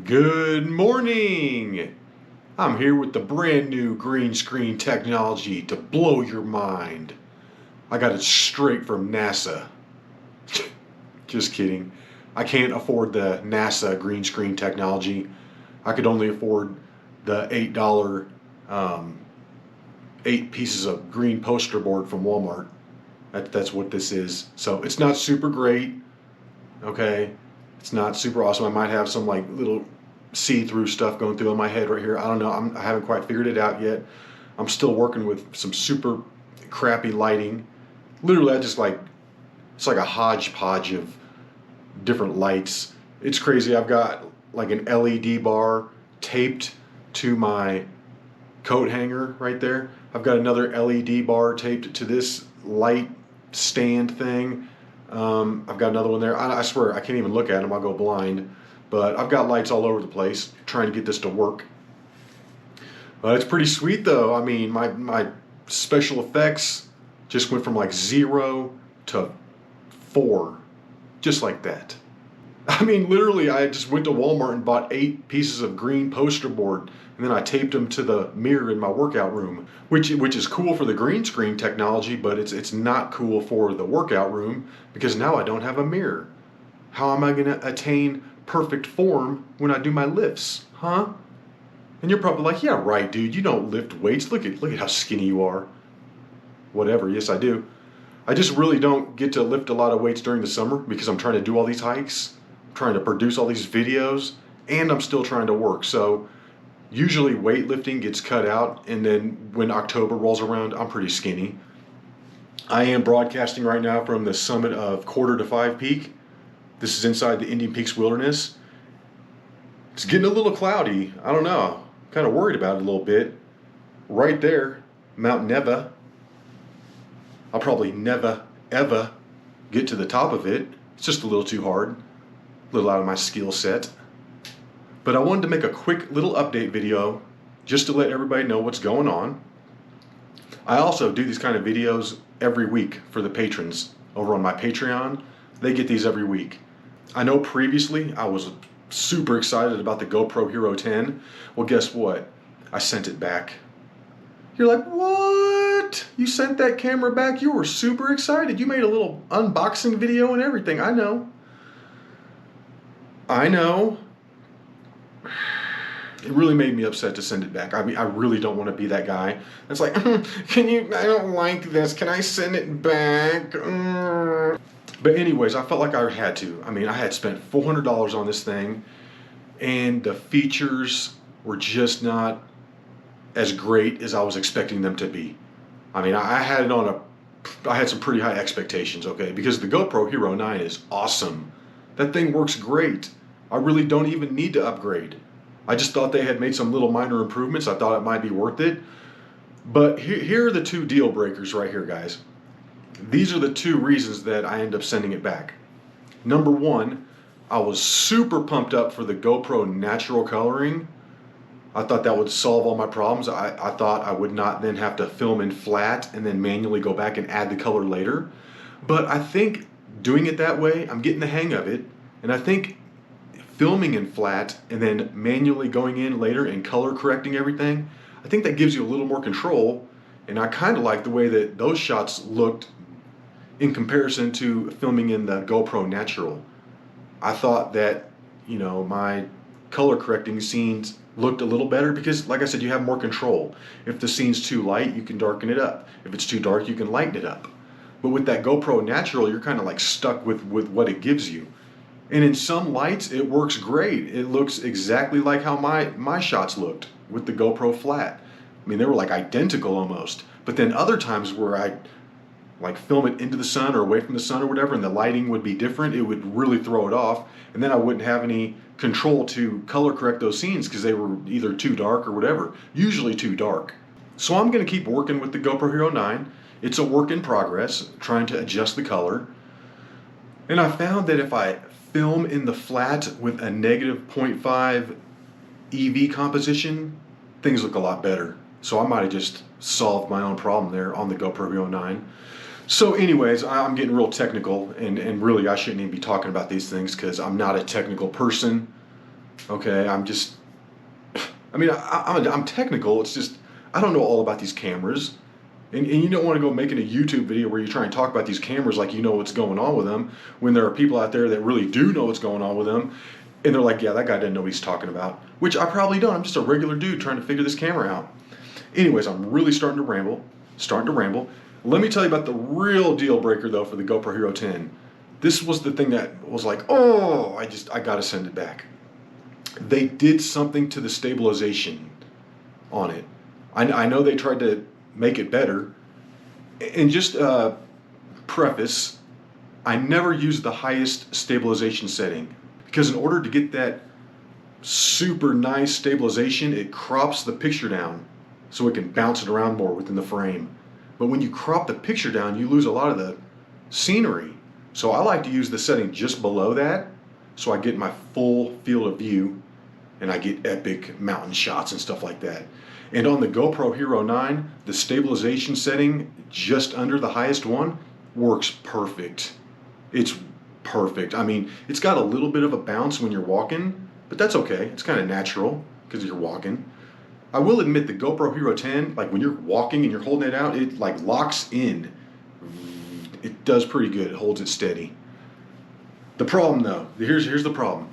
Good morning! I'm here with the brand new green screen technology to blow your mind. I got it straight from NASA. Just kidding. I can't afford the NASA green screen technology. I could only afford the $8 8 pieces of green poster board from Walmart. That's what this is. So it's not super great. Okay, it's not super awesome. I might have some like little see-through stuff going through in my head right here. I don't know. I haven't quite figured it out yet. I'm still working with some super crappy lighting. Literally, it's like a hodgepodge of different lights. It's crazy. I've got like an LED bar taped to my coat hanger right there. I've got another LED bar taped to this light stand thing. I've got another one there. I swear I can't even look at them. I'll go blind. But I've got lights all over the place trying to get this to work. But it's pretty sweet though. I mean, my special effects just went from like 0 to 4. Just like that. I mean, literally, I just went to Walmart and bought 8 pieces of green poster board, and then I taped them to the mirror in my workout room, which is cool for the green screen technology, but it's not cool for the workout room because now I don't have a mirror. How am I going to attain perfect form when I do my lifts, huh? And you're probably like, yeah, right, dude. You don't lift weights. Look at how skinny you are. Whatever. Yes, I do. I just really don't get to lift a lot of weights during the summer because I'm trying to do all these hikes, trying to produce all these videos, and I'm still trying to work. So usually weightlifting gets cut out, and then when October rolls around, I'm pretty skinny. I am broadcasting right now from the summit of Quarter to Five Peak. This is inside the Indian Peaks Wilderness. It's getting a little cloudy. I don't know. I'm kind of worried about it a little bit. Right there, Mount Neva. I'll probably never, ever get to the top of it. It's just a little too hard. A little out of my skill set. But I wanted to make a quick little update video just to let everybody know what's going on. I also do these kind of videos every week for the patrons over on my Patreon. They get these every week. I know previously I was super excited about the GoPro Hero 10. Well, guess what? I sent it back. You're like, what? You sent that camera back? You were super excited. You made a little unboxing video and everything. I know. I know. It really made me upset to send it back. I mean, I really don't want to be that guy. It's like, I don't like this. Can I send it back? But anyways, I felt like I had to. I mean, I had spent $400 on this thing, and the features were just not as great as I was expecting them to be. I mean, I had some pretty high expectations, okay? Because the GoPro Hero 9 is awesome. That thing works great. I really don't even need to upgrade. I just thought they had made some little minor improvements. I thought it might be worth it. But here are the 2 deal breakers right here, guys. These are the 2 reasons that I end up sending it back. Number 1, I was super pumped up for the GoPro natural coloring. I thought that would solve all my problems. I thought I would not then have to film in flat and then manually go back and add the color later. But I think doing it that way, I'm getting the hang of it. And I think filming in flat and then manually going in later and color correcting everything, I think that gives you a little more control. And I kind of like the way that those shots looked in comparison to filming in the GoPro Natural. I thought that, my color correcting scenes looked a little better because, like I said, you have more control. If the scene's too light, you can darken it up. If it's too dark, you can lighten it up. But with that GoPro Natural, you're kind of like stuck with what it gives you. And in some lights, it works great. It looks exactly like how my shots looked with the GoPro flat. I mean, they were like identical almost. But then other times where I like film it into the sun or away from the sun or whatever, and the lighting would be different, it would really throw it off. And then I wouldn't have any control to color correct those scenes because they were either too dark or whatever, usually too dark. So I'm going to keep working with the GoPro Hero 9. It's a work in progress, trying to adjust the color. And I found that if I film in the flat with a negative 0.5 EV composition, things look a lot better. So I might have just solved my own problem there on the GoPro Hero 9. So anyways, I'm getting real technical, and really I shouldn't even be talking about these things because I'm not a technical person. Okay, I'm technical. It's just, I don't know all about these cameras. And you don't want to go making a YouTube video where you try and talk about these cameras like you know what's going on with them, when there are people out there that really do know what's going on with them. And they're like, yeah, that guy doesn't know what he's talking about. Which I probably don't. I'm just a regular dude trying to figure this camera out. Anyways, I'm really starting to ramble. Let me tell you about the real deal breaker, though, for the GoPro Hero 10. This was the thing that was like, oh, I got to send it back. They did something to the stabilization on it. I know they tried to make it better. And just preface, I never use the highest stabilization setting, because in order to get that super nice stabilization, it crops the picture down so it can bounce it around more within the frame. But when you crop the picture down, you lose a lot of the scenery. So I like to use the setting just below that, so I get my full field of view and I get epic mountain shots and stuff like that. And on the GoPro Hero 9, the stabilization setting just under the highest one works perfect. It's perfect. I mean, it's got a little bit of a bounce when you're walking, but that's okay. It's kind of natural because you're walking. I will admit the GoPro Hero 10, like when you're walking and you're holding it out, it like locks in. It does pretty good. It holds it steady. The problem though, here's the problem.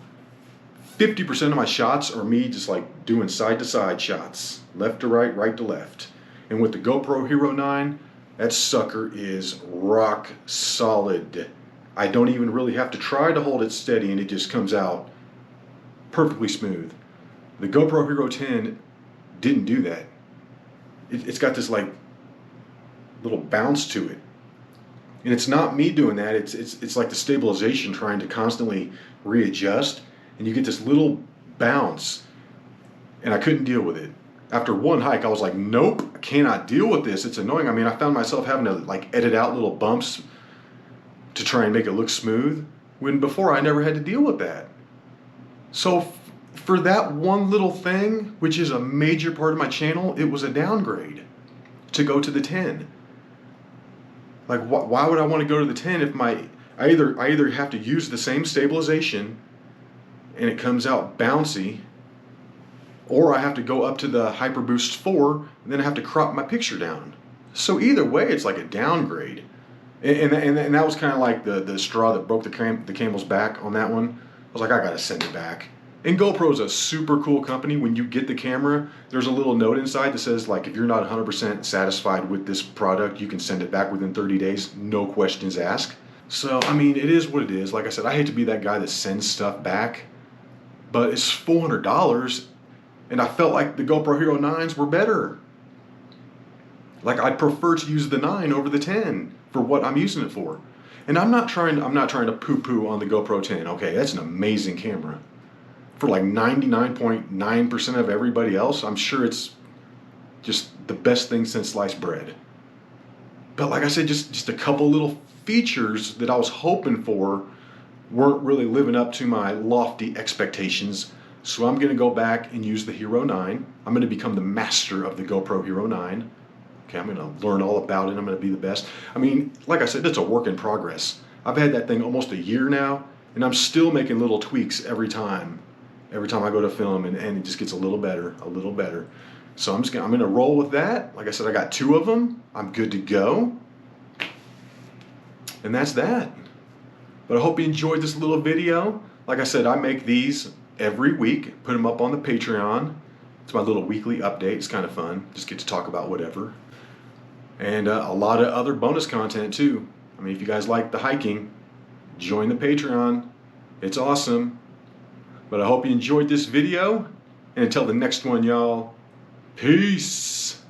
50% of my shots are me just like doing side to side shots, left to right, right to left. And with the GoPro Hero 9, that sucker is rock solid. I don't even really have to try to hold it steady, and it just comes out perfectly smooth. The GoPro Hero 10 didn't do that. It's got this like little bounce to it. And it's not me doing that, it's like the stabilization trying to constantly readjust, and you get this little bounce, and I couldn't deal with it. After one hike, I was like, nope, I cannot deal with this. It's annoying. I mean, I found myself having to like edit out little bumps to try and make it look smooth, when before I never had to deal with that. So for that one little thing, which is a major part of my channel, it was a downgrade to go to the 10. Like, why would I want to go to the 10 if I either have to use the same stabilization and it comes out bouncy, or I have to go up to the Hyper Boost 4 and then I have to crop my picture down. So either way, it's like a downgrade. And that was kind of like the straw that broke the camel's back on that one. I was like, I gotta send it back. And GoPro is a super cool company. When you get the camera, there's a little note inside that says, like, if you're not 100% satisfied with this product, you can send it back within 30 days, no questions asked. So, I mean, it is what it is. Like I said, I hate to be that guy that sends stuff back, but it's $400, and I felt like the GoPro Hero 9s were better. Like, I'd prefer to use the 9 over the 10 for what I'm using it for. And I'm not trying to poo-poo on the GoPro 10. Okay, that's an amazing camera. For like 99.9% of everybody else, I'm sure it's just the best thing since sliced bread. But like I said, just a couple little features that I was hoping for weren't really living up to my lofty expectations. So I'm gonna go back and use the Hero 9. I'm gonna become the master of the GoPro Hero 9. Okay, I'm gonna learn all about it. I'm gonna be the best. I mean, like I said, it's a work in progress. I've had that thing almost a year now, and I'm still making little tweaks every time I go to film, and it just gets a little better. So I'm gonna roll with that. Like I said, I got 2 of them. I'm good to go. And that's that. But I hope you enjoyed this little video. Like I said, I make these every week, put them up on the Patreon. It's my little weekly update. It's kind of fun. Just get to talk about whatever. And a lot of other bonus content too. I mean, if you guys like the hiking, join the Patreon. It's awesome. But I hope you enjoyed this video. And until the next one, y'all, peace.